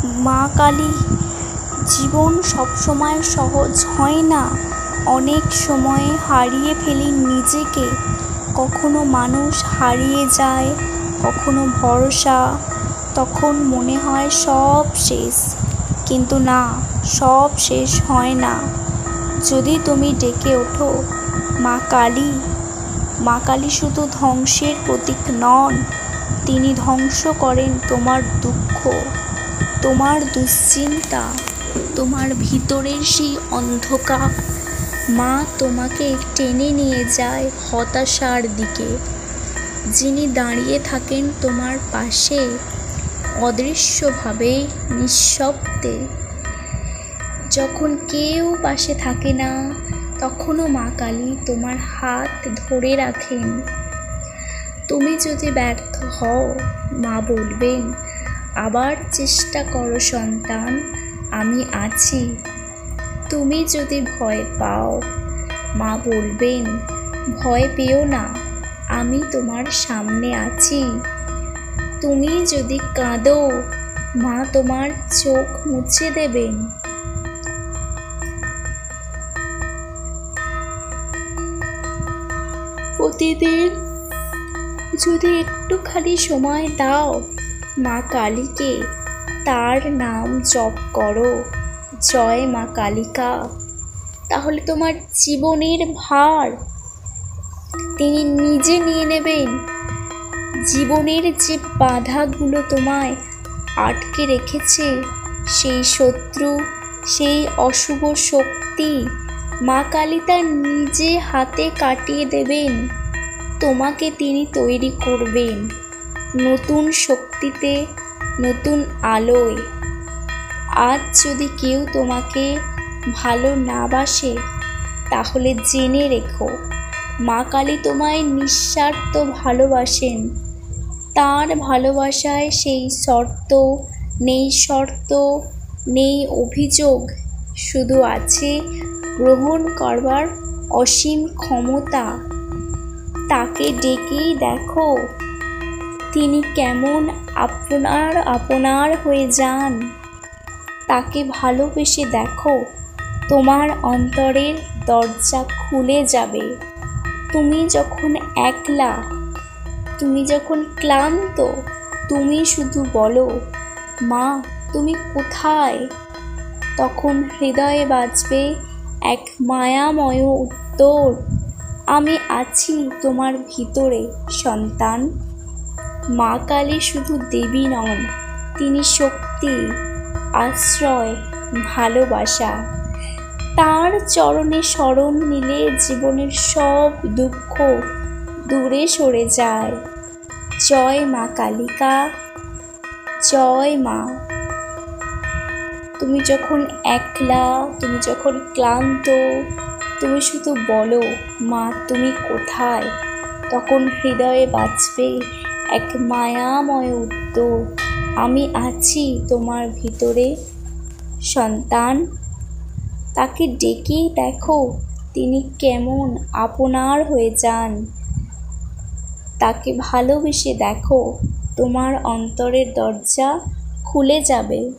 মা কালী, জীবন সবসময় সহজ হয় না। অনেক সময় হারিয়ে ফেলি নিজেকে। কখনো মানুষ হারিয়ে যায়, কখনো ভরসা। তখন মনে হয় সব শেষ, কিন্তু না, সব শেষ হয় না। যদি তুমি ডেকে ওঠো মা কালী। মা কালী শুধু ধ্বংসের প্রতীক নন, তিনি ধ্বংস করেন তোমার দুঃখ, তোমার দুশ্চিন্তা, তোমার ভিতরের সেই অন্ধকার। মা তোমাকে টেনে নিয়ে যায় হতাশার দিকে। যিনি দাঁড়িয়ে থাকেন তোমার পাশে, অদৃশ্যভাবে, নিঃশব্দে। যখন কেউ পাশে থাকে না, তখনও মা কালী তোমার হাত ধরে রাখেন। তুমি যদি ব্যর্থ হও, মা বলবেন, আবার চেষ্টা করো সন্তান, আমি আছি। তুমি যদি ভয় পাও, মা বলবেন, ভয় পেও না, আমি তোমার সামনে আছি। তুমি যদি কাঁদো, মা তোমার চোখ মুছে দেবেন। প্রতিদিন যদি একটুখানি সময় দাও মা কালীকে, তার নাম জপ করো, জয় মা কালিকা, তাহলে তোমার জীবনের ভার তিনি নিজে নিয়ে নেবেন। জীবনের যে বাধাগুলো তোমায় আটকে রেখেছে, সেই শত্রু, সেই অশুভ শক্তি, মা কালী তার নিজে হাতে কাটিয়ে দেবেন। তোমাকে তিনি তৈরি করবেন নতুন শক্তিতে, নতুন আলোয়। আজ যদি কেউ তোমাকে ভালো না বাসে, তাহলে জেনে রেখো, মা কালী তোমায় নিঃস্বার্থ ভালোবাসেন। তার ভালোবাসায় সেই শর্ত নেই অভিযোগ, শুধু আছে গ্রহণ করবার অসীম ক্ষমতা। তাকে ডেকেই দেখো, তিনি কেমন আপনার হয়ে যান। তাকে ভালোবেসে দেখো, তোমার অন্তরের দরজা খুলে যাবে। তুমি যখন একলা, তুমি যখন ক্লান্ত, তুমি শুধু বলো, মা তুমি কোথায়? তখন হৃদয়ে বাজবে এক মায়াময় উত্তর, আমি আছি তোমার ভিতরে সন্তান। মা কালী শুধু দেবী নন, তিনি শক্তি, আশ্রয়, ভালোবাসা। তার চরণে শরণ নিলে জীবনের সব দুঃখ দূরে সরে যায়। জয় মা কালিকা, জয় মা। তুমি যখন একলা, তুমি যখন ক্লান্ত, তুমি শুধু বলো, মা তুমি কোথায়? তখন হৃদয়ে বাজবে এক মায়াময় উত্তর, আমি আছি তোমার ভিতরে সন্তান। তাকে ডেকেই দেখো, তিনি কেমন আপনার হয়ে যান। তাকে ভালোবেসে দেখো, তোমার অন্তরের দরজা খুলে যাবে।